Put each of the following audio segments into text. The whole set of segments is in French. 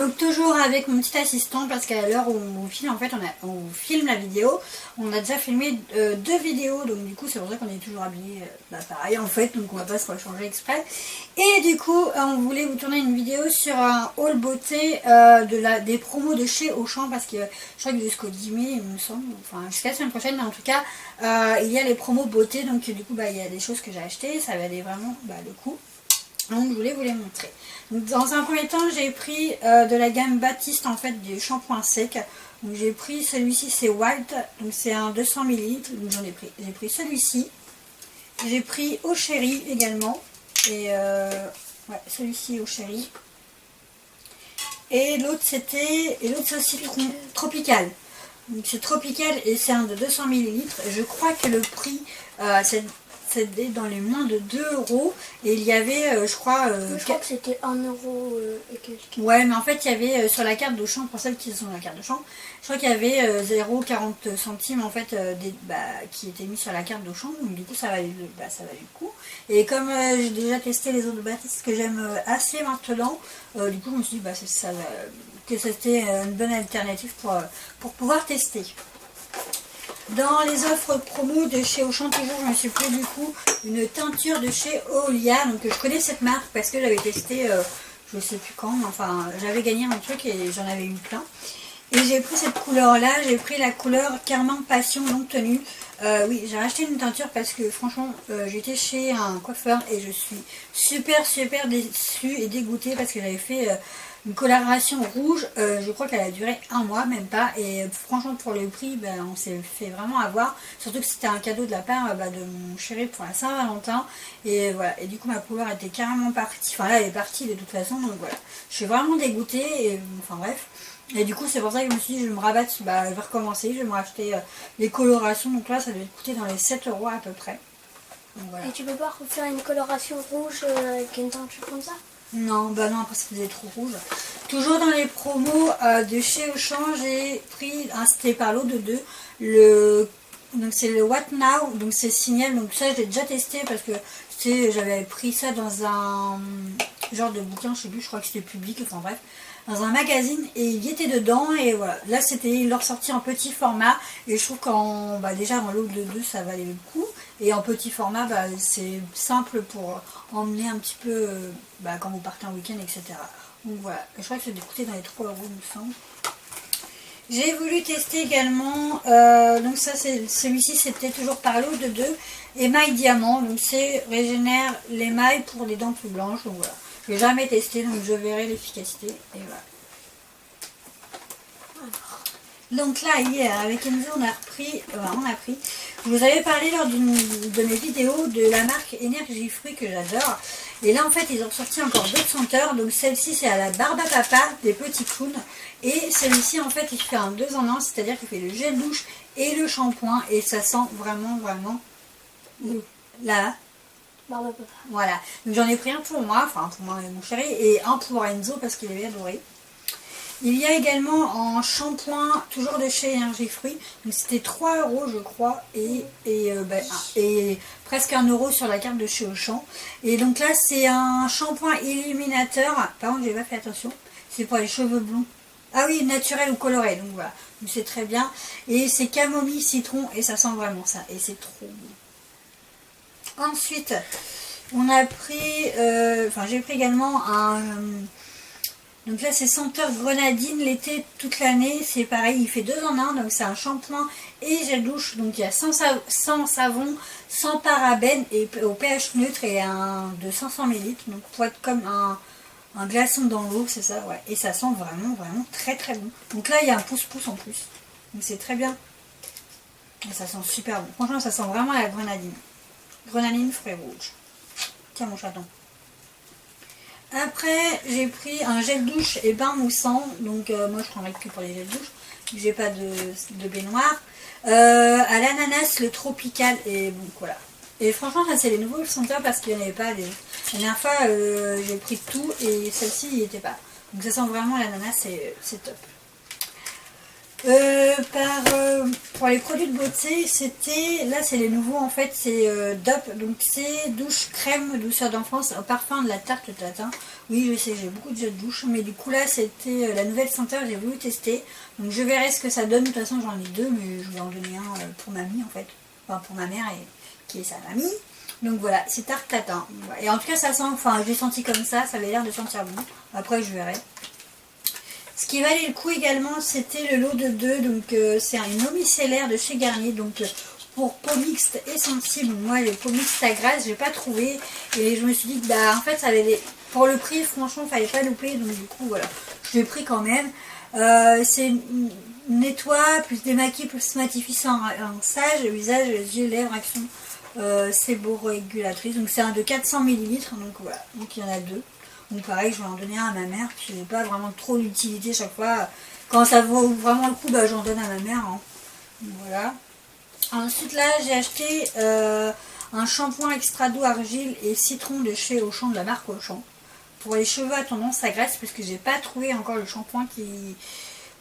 Donc toujours avec mon petit assistant parce qu'à l'heure où on filme, en fait on filme la vidéo, on a déjà filmé 2 vidéos, donc du coup c'est pour ça qu'on est toujours habillés pareil en fait, donc on va pas se rechanger exprès. Et du coup on voulait vous tourner une vidéo sur un haul beauté des promos de chez Auchan, parce que je crois que jusqu'au 10 mai il me semble, enfin jusqu'à la semaine prochaine, mais en tout cas il y a les promos beauté, donc du coup il y a des choses que j'ai achetées, ça valait vraiment le coup. Donc je voulais vous les montrer. Donc, dans un premier temps j'ai pris de la gamme Baptiste en fait des shampoings secs. Donc j'ai pris celui-ci, c'est Wild, donc c'est un 200 ml, donc j'ai pris celui-ci. J'ai pris au chéri également, et ouais, celui-ci au chéri. Et l'autre c'est citron tropical. Donc c'est tropical et c'est un de 200 ml. Je crois que le prix c'était dans les moins de 2 € et il y avait je crois que c'était 1 € et quelques. Ouais, mais en fait il y avait sur la carte d'Auchan, pour celles qui sont la carte d'Auchan, je crois qu'il y avait 0,40 centimes en fait qui étaient mis sur la carte d'Auchan, donc du coup ça valait le coup. Et comme j'ai déjà testé les autres Baptiste que j'aime assez maintenant, du coup je me suis dit que c'était une bonne alternative pour pouvoir tester. Dans les offres promo de chez Auchan, toujours, je me suis pris du coup une teinture de chez Olia. Donc je connais cette marque parce que j'avais testé, je sais plus quand, enfin j'avais gagné un truc et j'en avais eu plein. Et j'ai pris cette couleur là, j'ai pris la couleur Carmin Passion longue tenue. Oui, j'ai acheté une teinture parce que franchement j'étais chez un coiffeur et je suis super déçue et dégoûtée parce que j'avais fait une coloration rouge, je crois qu'elle a duré 1 mois, même pas, et franchement pour le prix on s'est fait vraiment avoir, surtout que c'était un cadeau de la part de mon chéri pour la Saint-Valentin, et voilà, et du coup ma couleur était carrément partie, enfin là elle est partie de toute façon, donc voilà, je suis vraiment dégoûtée, et enfin bref. Et du coup c'est pour ça que je me suis dit je vais me rabattre, je vais recommencer, je vais me racheter les colorations, donc là ça devait coûter dans les 7 € à peu près. Donc, voilà. Et tu peux pas refaire une coloration rouge avec une teinture comme ça? Non, non, parce que c'était trop rouge. Toujours dans les promos de chez Auchan, j'ai pris, c'était par lot de 2, donc c'est le What Now, donc c'est Signal, donc ça j'ai déjà testé parce que j'avais pris ça dans un genre de bouquin, je sais plus, je crois que c'était Public, enfin bref, dans un magazine, et il y était dedans, et voilà, là ils l'ont sorti en petit format, et je trouve qu'en déjà en lot de 2 ça valait le coup, et en petit format c'est simple pour emmener un petit peu quand vous partez en week-end, etc. Donc voilà, je crois que ça devait coûter dans les 3 € il me semble. J'ai voulu tester également, donc ça c'est celui-ci, c'était toujours par lot de 2, émail diamant, donc c'est régénère l'émail pour les dents plus blanches, donc voilà. Je n'ai jamais testé, donc je verrai l'efficacité, et voilà. Donc là, hier, avec Enzo, on a pris, je vous avais parlé lors d'une de mes vidéos de la marque Énergie Fruits que j'adore. Et là, en fait, ils ont sorti encore d'autres senteurs. Donc celle-ci, c'est à la barbe à papa des petits clowns. Et celui-ci, en fait, il fait un 2 en 1, c'est-à-dire qu'il fait le gel douche et le shampoing. Et ça sent vraiment la barbe à papa. Voilà. Donc j'en ai pris un pour moi, enfin pour moi et mon chéri, et un pour Enzo parce qu'il avait adoré. Il y a également en shampoing, toujours de chez Énergie Fruits, donc c'était 3 € je crois, et presque 1 € sur la carte de chez Auchan. Et donc là c'est un shampoing illuminateur, par contre j'ai pas fait attention, c'est pour les cheveux blonds. Ah oui, naturel ou coloré, donc voilà, donc c'est très bien. Et c'est camomille, citron, et ça sent vraiment ça, et c'est trop bon. Ensuite, on a pris, j'ai pris également un... donc là c'est senteur grenadine, l'été toute l'année, c'est pareil, il fait 2 en 1, donc c'est un shampoing et gel douche, donc il y a sans savon, sans parabènes et au pH neutre, et un de 500 ml, donc pour être comme un glaçon dans l'eau, c'est ça, ouais, et ça sent vraiment très bon. Donc là il y a un pouce-pouce en plus, donc c'est très bien, et ça sent super bon, franchement ça sent vraiment la grenadine frais rouge. Tiens mon chaton. Après, j'ai pris un gel douche et bain moussant. Donc, moi, je prendrai que pour les gels douche. J'ai pas de baignoire. À l'ananas, le tropical. Et bon, voilà. Et franchement, ça, c'est les nouveaux senteurs parce qu'il n'y en avait pas. La dernière fois, j'ai pris tout et celle-ci, il n'y était pas. Donc, ça sent vraiment l'ananas, c'est top. Pour les produits de beauté, c'était, là c'est les nouveaux en fait, c'est DOP, donc c'est douche crème douceur d'enfance au parfum de la tarte tatin. Oui je sais, j'ai beaucoup de jeux de douche, mais du coup là c'était la nouvelle senteur, j'ai voulu tester, donc je verrai ce que ça donne. De toute façon j'en ai deux, mais je vais en donner un pour mamie en fait, enfin pour ma mère et qui est sa mamie. Donc voilà, c'est tarte tatin, et en tout cas ça sent, enfin je l'ai senti comme ça avait l'air de sentir bon, après je verrai. Ce qui valait le coup également, c'était le lot de 2, donc c'est une eau micellaire de chez Garnier, donc pour peau mixte et sensible. Moi, les peaux mixtes à grasse, j'ai pas trouvé, et je me suis dit que bah en fait, ça avait pour le prix, franchement, fallait pas louper, donc du coup, voilà, je l'ai pris quand même. C'est nettoie, plus démaquille, plus matifie en sage, le visage, les yeux, lèvres, action séborégulatrice. Donc c'est un de 400 ml, donc voilà, donc il y en a 2. Donc pareil, je vais en donner un à ma mère, puis j'ai pas vraiment trop d'utilité chaque fois. Quand ça vaut vraiment le coup, bah, j'en donne à ma mère. Hein. Voilà. Ensuite là, j'ai acheté un shampoing extra doux argile et citron de chez Auchan, de la marque Auchan. Pour les cheveux à tendance à graisse, parce que j'ai pas trouvé encore le shampoing qui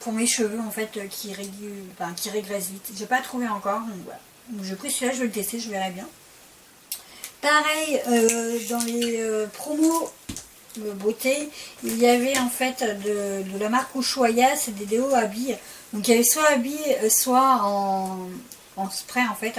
pour mes cheveux en fait qui régresse vite. J'ai pas trouvé encore, donc voilà. Donc j'ai pris celui-là, je vais le tester, je verrai bien. Pareil, dans les promos beauté, il y avait en fait de la marque Ushuaïa, c'est des déos à billes. Donc il y avait soit à billes, soit en spray en fait.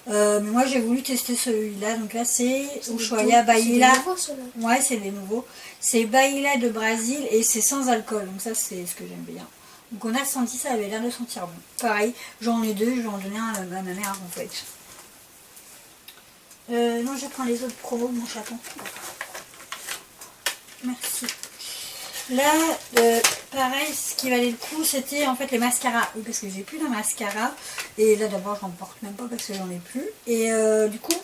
Mais moi j'ai voulu tester celui-là. Donc là c'est Ushuaïa Baila. Ouais, c'est des nouveaux. C'est Baila de Brésil et c'est sans alcool. Donc ça c'est ce que j'aime bien. Donc on a senti, ça avait l'air de sentir bon. Pareil, j'en ai 2, je vais en donner un à ma mère en fait. Non, je prends les autres promos, mon chaton. Merci. Là, pareil, ce qui valait le coup, c'était en fait les mascaras. Oui, parce que j'ai plus de mascara. Et là, d'abord, j'en porte même pas parce que j'en ai plus. Et du coup,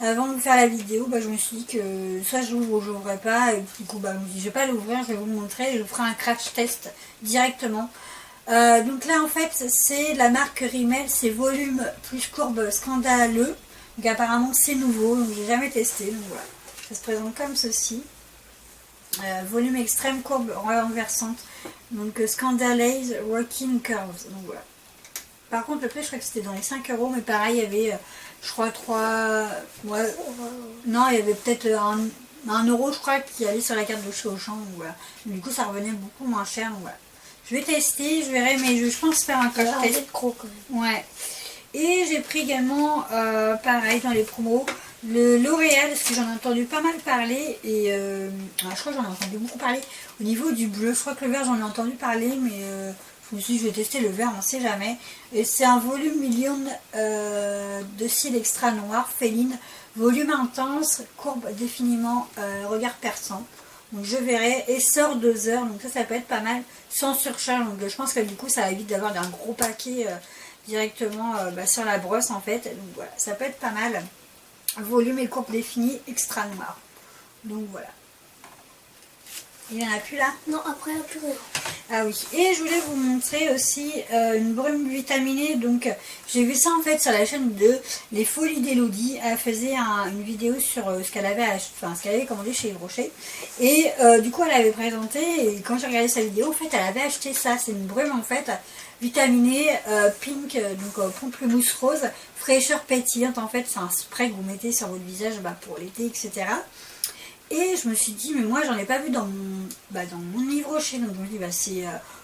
avant de vous faire la vidéo, bah, je me suis dit que soit je l'ouvre ou je l'ouvrais pas. Et du coup, bah, je me suis dit, je vais pas l'ouvrir, je vais vous le montrer. Je vous ferai un crash test directement. Donc là, en fait, c'est la marque Rimmel. C'est volume plus courbe scandaleux. Donc apparemment, c'est nouveau. Donc j'ai jamais testé. Donc voilà. Ça se présente comme ceci. Volume extrême, courbe renversante, donc Scandalaze Working Curves, donc voilà. Par contre le prix je crois que c'était dans les 5 €, mais pareil il y avait je crois 3, ouais, non il y avait peut-être 1 euro je crois qui allait sur la carte de chez Auchan, donc voilà. Du coup ça revenait beaucoup moins cher, donc voilà. Je vais tester, je verrai, mais je pense faire un crash test. Ouais. Et j'ai pris également, pareil dans les promos, le L'Oréal, parce que j'en ai entendu pas mal parler, et je crois que j'en ai entendu beaucoup parler au niveau du bleu. Je crois que le vert j'en ai entendu parler, mais je me suis dit je vais tester le vert, on ne sait jamais. Et c'est un volume million de cils extra noir, féline, volume intense, courbe définiment, regard perçant. Donc je verrai, et sort 2 heures, donc ça peut être pas mal, sans surcharge. Donc je pense que du coup ça évite d'avoir un gros paquet directement sur la brosse en fait. Donc voilà, ça peut être pas mal. Volume et courbe définie, extra noir. Donc voilà. Il n'y en a plus là? Non, après il n'y a plus rien. Ah oui, et je voulais vous montrer aussi une brume vitaminée. Donc j'ai vu ça en fait sur la chaîne de Les Folies d'Elodie. Elle faisait une vidéo sur ce qu'elle avait acheté, enfin ce qu'elle avait commandé chez Yves Rocher. Et du coup elle avait présenté, et quand j'ai regardé sa vidéo, en fait elle avait acheté ça. C'est une brume en fait vitaminée pink, donc pamplemousse rose, fraîcheur pétillante. En fait c'est un spray que vous mettez sur votre visage pour l'été, etc. Et je me suis dit, mais moi j'en ai pas vu dans mon Yves Rocher. Donc je me dis, c'est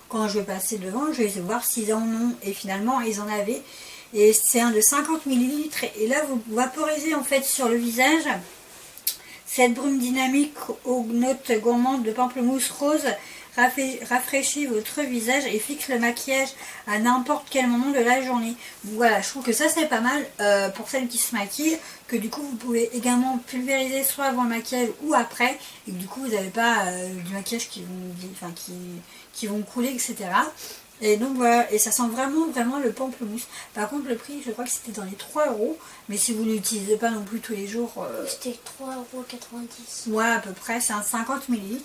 quand je vais passer devant, je vais essayer de voir s'ils en ont. Et finalement, ils en avaient. Et c'est un de 50 ml. Et là, vous vaporisez en fait sur le visage cette brume dynamique aux notes gourmandes de pamplemousse rose. Rafraîchit votre visage et fixe le maquillage à n'importe quel moment de la journée. Donc voilà, je trouve que ça c'est pas mal pour celles qui se maquillent, que du coup vous pouvez également pulvériser soit avant le maquillage ou après, et que du coup vous n'avez pas du maquillage qui vont couler, etc. Et donc voilà, et ça sent vraiment le pamplemousse. Par contre le prix je crois que c'était dans les 3 €, mais si vous n'utilisez pas non plus tous les jours, c'était 3,90 €. Ouais, à peu près, c'est un 50 ml.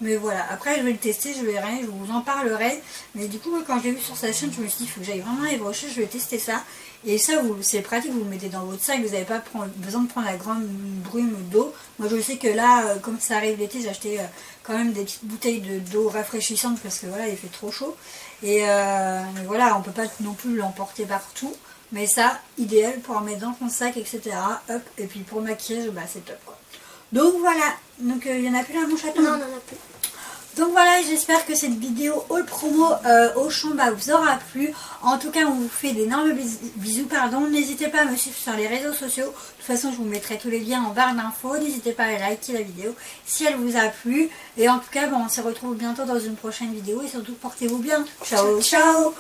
Mais voilà, après je vais le tester, je verrai, je vous en parlerai. Mais du coup quand je l'ai vu sur sa chaîne, je me suis dit il faut que j'aille vraiment à Yves Rocher, je vais tester ça. Et ça, c'est pratique, vous le mettez dans votre sac, vous n'avez pas besoin de prendre la grande brume d'eau. Moi je sais que là, comme ça arrive l'été, j'ai acheté quand même des petites bouteilles d'eau rafraîchissante parce que voilà, il fait trop chaud. Et mais voilà, on peut pas non plus l'emporter partout. Mais ça, idéal pour en mettre dans ton sac, etc. Hop, et puis pour le maquillage, bah, c'est top quoi. Donc voilà, donc il y en a plus là mon chaton? Non, on en a plus. Donc voilà, j'espère que cette vidéo haul promo Auchan vous aura plu. En tout cas, on vous fait d'énormes bisous. N'hésitez pas à me suivre sur les réseaux sociaux. De toute façon, je vous mettrai tous les liens en barre d'infos. N'hésitez pas à liker la vidéo si elle vous a plu. Et en tout cas, bon, on se retrouve bientôt dans une prochaine vidéo. Et surtout, portez-vous bien. Ciao, ciao.